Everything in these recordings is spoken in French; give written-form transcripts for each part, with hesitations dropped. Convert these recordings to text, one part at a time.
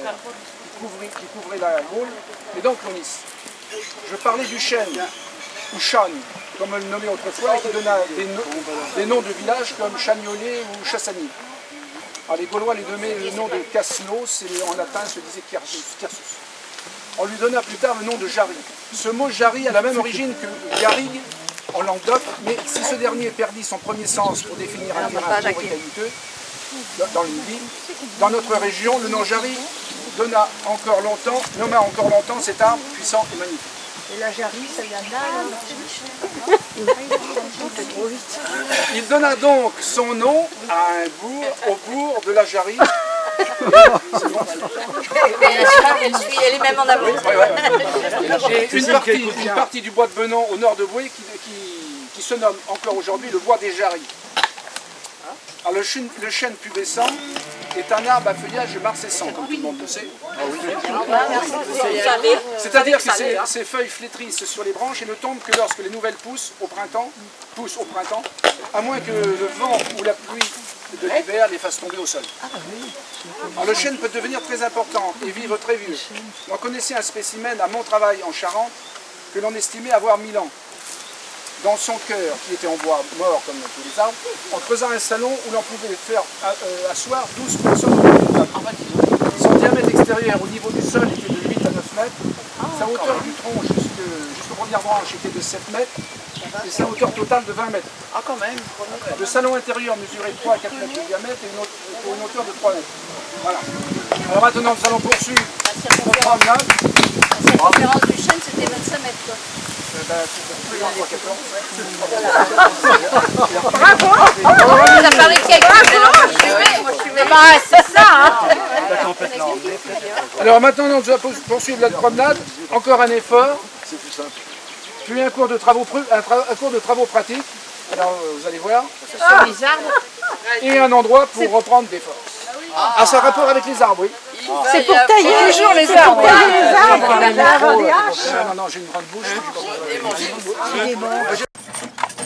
qui couvrait la Gaule, et donc l'Onis. Je parlais du chêne, ou Chan, comme on le nommait autrefois, et qui donna des noms de villages comme Chagnolet ou Chassagny. Alors les Gaulois les nommaient le nom de Casnos, et en latin se disait Quersus. On lui donna plus tard le nom de Jarry. Ce mot Jarry a la même origine que Garrigue en Languedoc, mais si ce dernier perdit son premier sens pour définir un terrain pauvre et caillouteux dans une ville, dans notre région, le nom Jarry nomma encore longtemps cet arbre puissant et magnifique. Et la Jarry, ça vient là. Il donna donc son nom à un bourg, au bourg de la Jarry. Elle est même en avant. Et une partie du bois de Benon au nord de Boué qui se nomme encore aujourd'hui le bois des Jarrys. Alors le chêne pubescent est un arbre à feuillage marcessant, comme tout le monde le sait. C'est-à-dire que ses feuilles flétrissent sur les branches et ne tombent que lorsque les nouvelles poussent au printemps, à moins que le vent ou la pluie de l'hiver les fasse tomber au sol. Alors le chêne peut devenir très important et vivre très vieux. On connaissait un spécimen à Montravail en Charente que l'on estimait avoir 1000 ans. Dans son cœur, qui était en bois mort comme tous les arbres, en creusant un salon où l'on pouvait faire asseoir 12 personnes autour d'une table. Son diamètre extérieur au niveau du sol était de 8 à 9 mètres, sa hauteur du tronc jusqu'aux premières branches était de 7 mètres, et sa hauteur totale de 20 mètres. Ah, quand même. Le salon intérieur mesurait 3 à 4 mètres de diamètre et pour une hauteur de 3 mètres. Voilà. Alors maintenant, nous allons poursuivre notre promenade. La circonférence du chêne, c'était 25 mètres, quoi. Ça paraît quelque c'est ça, hein. Alors maintenant, nous allons poursuivre notre promenade. Encore un effort. C'est plus simple. Puis un cours de travaux pratiques. Alors vous allez voir. Et un endroit pour reprendre des forces. À ce rapport avec les arbres, oui. C'est pour tailler toujours les arbres. Non, j'ai une grande bouche.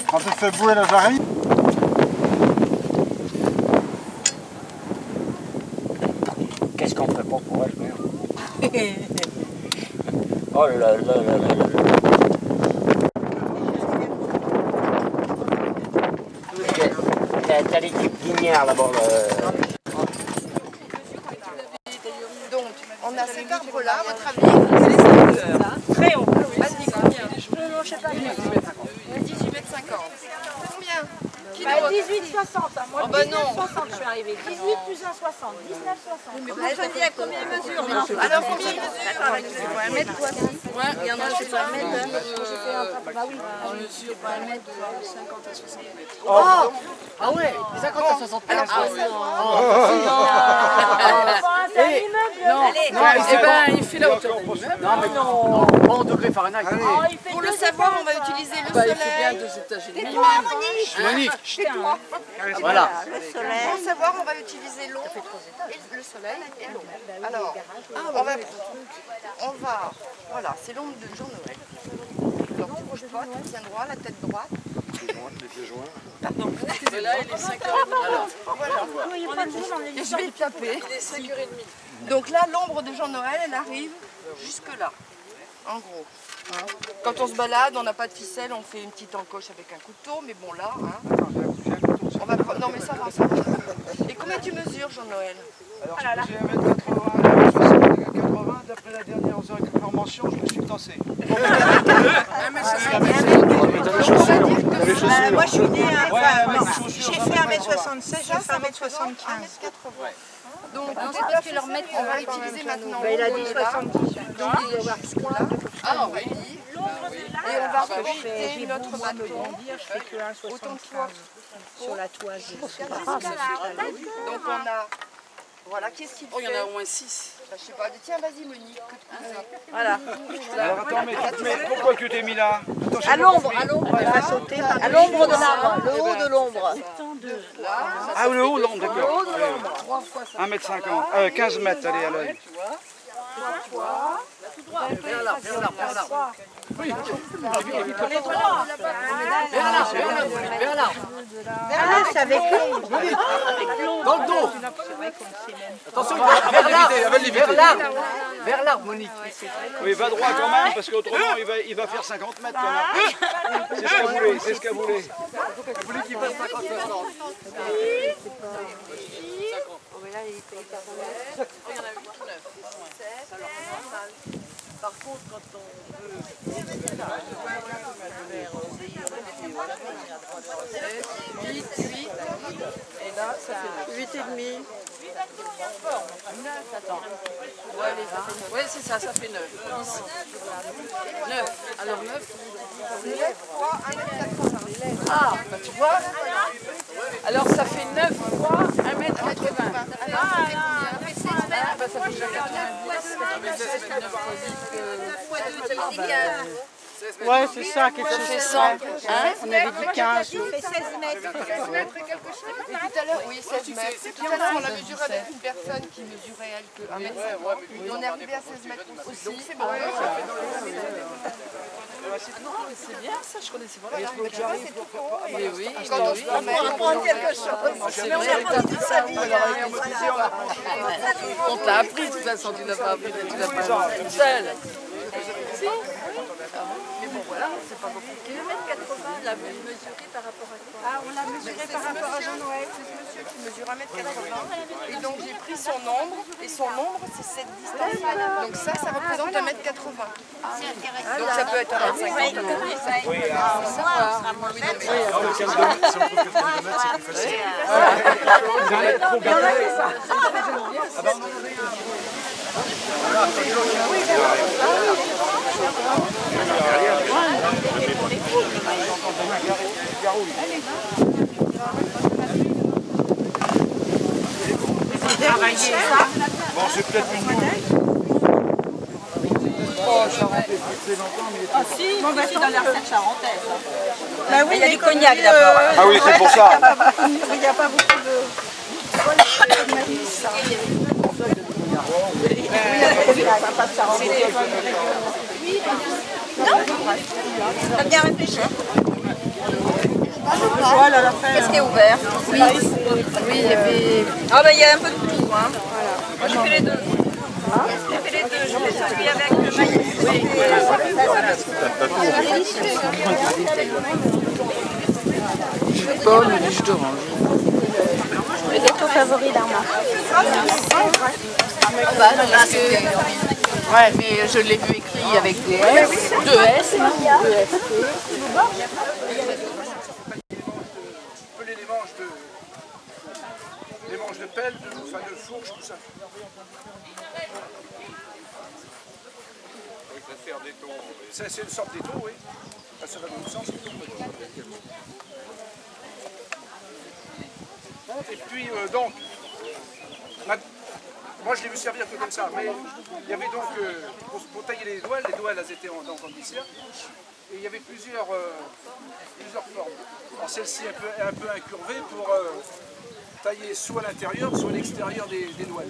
Quand tu fais bouer la Jarry, qu'est-ce qu'on ferait pas pour elle, merde. Oh là là là là là. T'as l'équipe guinière là-bas. Donc, on a cet arbre-là, à votre avis, c'est les secteurs. Très haut. Vas-y, combien? Non, je sais pas. 18,50 m. Combien? 18,60. Moi, oh, bah non. 18,60 je suis arrivée. 18 plus 1,60. 19,60. Mais vous choisissez à combien il mesure? Alors, combien il mesure? 1 mètre, quoi. Ouais, il y en a qui font 1 mètre. Bah oui. On mesure 1 mètre, 50 à 60 mètres. Oh! Ah ouais, 50 à 60 mètres. C'est un immeuble. Eh ben, il fait la hauteur de l'immeuble. Non, mais non, en degrés Fahrenheit. Pour le savoir, on va utiliser le soleil. Il fait bien 2 étages et demi. Monique. Voilà. Pour le savoir, on va utiliser l'ombre, le soleil et l'ombre. Alors, voilà, c'est l'ombre de Jean-Noël. Alors, tu ne bouges pas, tu tiens droit, la tête droite. les pieds joints. Pardon. Là, il est 5h30. Voilà. Et je vais le taper. Il est 5h30. Donc là, l'ombre de Jean-Noël, elle arrive jusque là, en gros. Hein. Quand on se balade, on n'a pas de ficelle, on fait une petite encoche avec un couteau, mais bon là, hein, on va prendre... Non mais ça va, ça va. Et combien tu mesures, Jean-Noël? Alors, je faisais 1m80, 60, 80, d'après la dernière information, je me suis tassé. Moi je suis née j'ai fait 1m76, j'ai fait 1m75. Donc, C'est parce que leur mètre, on va utiliser maintenant. Il a dit 78. Donc, il doit avoir ce là. Ah oui. Et on va remonter notre bateau. Je fais que 1,75 sur la toise. Donc on a... Voilà, qu'est-ce qu'il fait? Oh, il y en a au moins 6. Je sais pas. Tiens, vas-y Monique. Voilà. Alors attends, mais pourquoi tu t'es mis là? À l'ombre, à l'ombre. À l'ombre de l'arbre, le haut de l'ombre. Ah, le haut, l'ombre, d'accord. 1m50, 15 mètres, allez, à l'œil. Vers là, vers là, vers là. Oui. Vers là. Ah, c'est avec l'eau. Dans le dos. Attention, vers l'arbre, Monique. Oui, va droit quand même, parce qu'autrement il va faire 50 mètres quand même. C'est ce qu'elle voulait, c'est ce qu'elle voulait. Vous voulez qu'il fasse 50 mètres? Par contre, quand on veut 8, et là, ça fait 8 et demi. Ouais, c'est ça, ça fait 9. 9. Alors 9. 9 fois 1m80. Ah, bah tu vois. Alors ça fait 9 fois 1m80. Alors ça fait combien? 16 mètres. Ah, bah ça fait déjà 90. 9 fois 10. Ouais, c'est ça, quelque chose. Ça fait 100. On avait dit 15. Ça fait 16 mètres. 16 mètres et quelque chose. Et tout à l'heure, oui, 16 mètres. Tout à l'heure, on a mesuré avec une personne qui mesurait elle que 1 mètre 50. Et on est arrivé à 16 mètres aussi. C'est bon. Non, mais c'est bien ça, je connaissais pas. Oui, oui. Quand on se apprendre quelque chose. C'est vrai, on t'a appris de toute façon, tu n'as pas appris, tu n'as pas appris toute seule. Si. Mais bon, voilà, c'est pas compliqué. 1m80, l'a mesuré par rapport à quoi? Ah, on l'a mesuré par rapport à Jean-Noël. C'est ce monsieur qui mesure 1m80. Et donc j'ai pris son nombre, et son nombre c'est cette distance. Donc ça représente 1m80. Donc ça peut être 1m50. Oui, on sera moins bête. Si on trouve que 32 mètres, c'est plus facile. Bon, c'est peut-être une Ah si, moi je suis dans la recette charentaise. Bah oui, Il y a du cognac d'abord. Ah oui, c'est pour ça. Il n'y a pas beaucoup de... T'as bien réfléchi. Qu'est-ce qui est ouvert? Oui, il y avait... Ah bah il y a un peu de tout. Hein. Moi j'ai fait les deux. J'ai fait les deux. J'ai fait celui avec le maïs. Jus de pomme et du jus d'orange. Le gâteau favori d'Armand. Ouais, mais je l'ai vu écrit avec des S, 2 S, 2 S. Peler les manches de pelle, de fourche, tout ça. Ça c'est une sorte d'étau, oui. Ça va dans le sens. Et puis donc, moi je l'ai vu servir que comme ça, mais il y avait donc, pour tailler les doigts elles étaient en glissière, et il y avait plusieurs formes. Alors celle-ci un peu incurvée pour tailler soit l'intérieur, soit l'extérieur des doigts.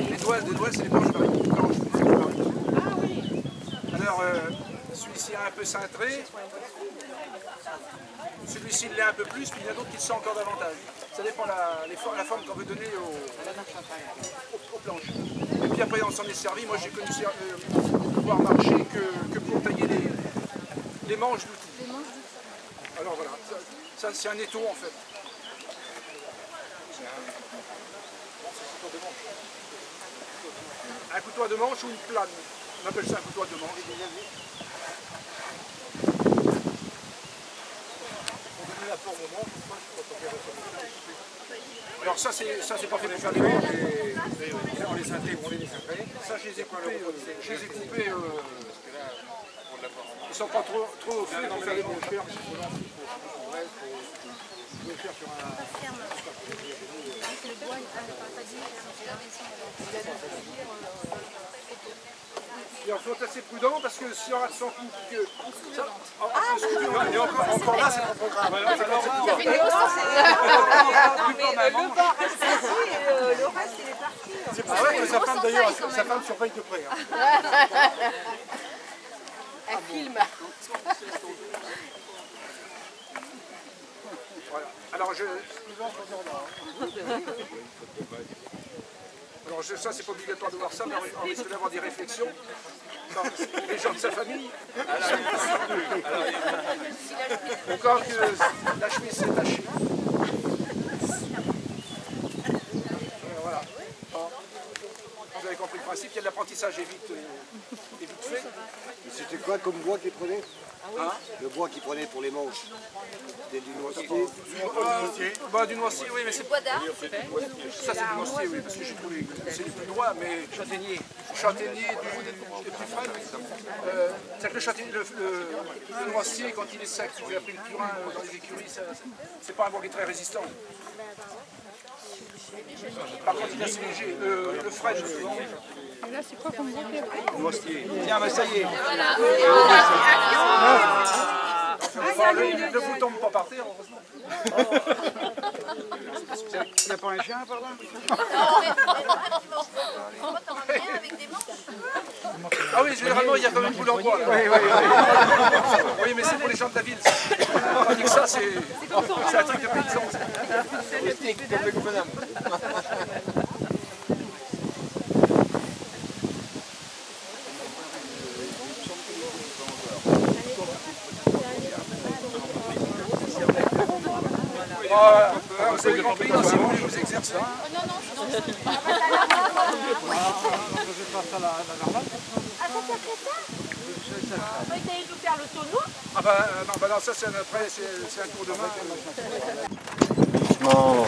Les doigts c'est les branches variées. Alors celui-ci est un peu cintré. Celui-ci l'est un peu plus, puis il y en a d'autres qui le sont encore davantage. Ça dépend la forme qu'on veut donner aux planches. Et puis après on s'en est servi. Moi j'ai connu pouvoir marcher que pour tailler les manches d'outils. Alors voilà, ça c'est un étau en fait. Un couteau de manche ou une plane. On appelle ça un couteau de manche. Alors ça c'est pas fait pour faire des manches, on les intègre, Ça je les ai coupés, ils sont pas trop faits pour faire des manches. Il faut être assez prudent parce que s'il y aura de sang coup, que ça, et encore là, c'est pas programme. Le bar reste ici et le reste il est parti. C'est pour ça que sa femme d'ailleurs, sa femme surveille de près. Hein. Elle filme. Voilà. Alors ça c'est pas obligatoire de voir ça, mais on risque d'avoir des réflexions dans les gens de sa famille. Ou quand la chemise s'est tachée. Voilà. Vous avez compris le principe, il y a de l'apprentissage est vite fait. C'était quoi comme bois qu'ils prenaient? Le bois qu'ils prenaient pour les manches? C'était du noisier? Du noisier, oui, mais c'est... Ça c'est du noisier, oui, parce que j'ai trouvé que c'est du plus droit, mais... Châtaignier, du plus frais. C'est-à-dire que le noisier, quand il est sec, vous avez pris le purin dans les écuries, c'est pas un bois qui est très résistant. Par contre, il est assez léger. Le frêne, souvent... Là, c'est quoi comme bois? Tiens, mais ça y est. Ne vous tombe pas par terre, heureusement. Il n'y a pas un chien par là? Ah oui, généralement, il y a quand même une boule en bois. Oui, mais c'est pour les gens de la ville. Tandis que ça, c'est un truc de paysan. Comme le gouvernement. Vous avez compris, si vous voulez vous exercer. Je passe à la normale. Ah, ça fait ça? On va essayer de faire le tonneau. Ah non, ça c'est après, c'est un tour de main. Doucement.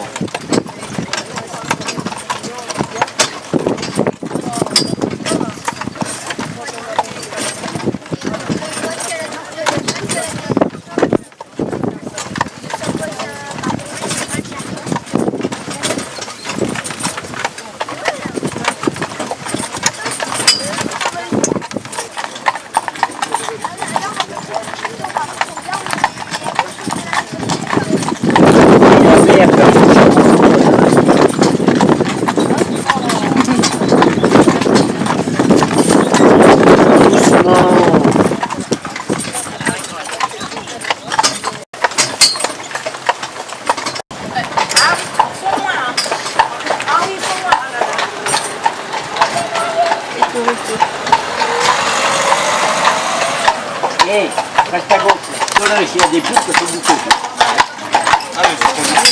Reste à gauche. Là, il y a des poules qui sont bouclées. Ah, mais c'est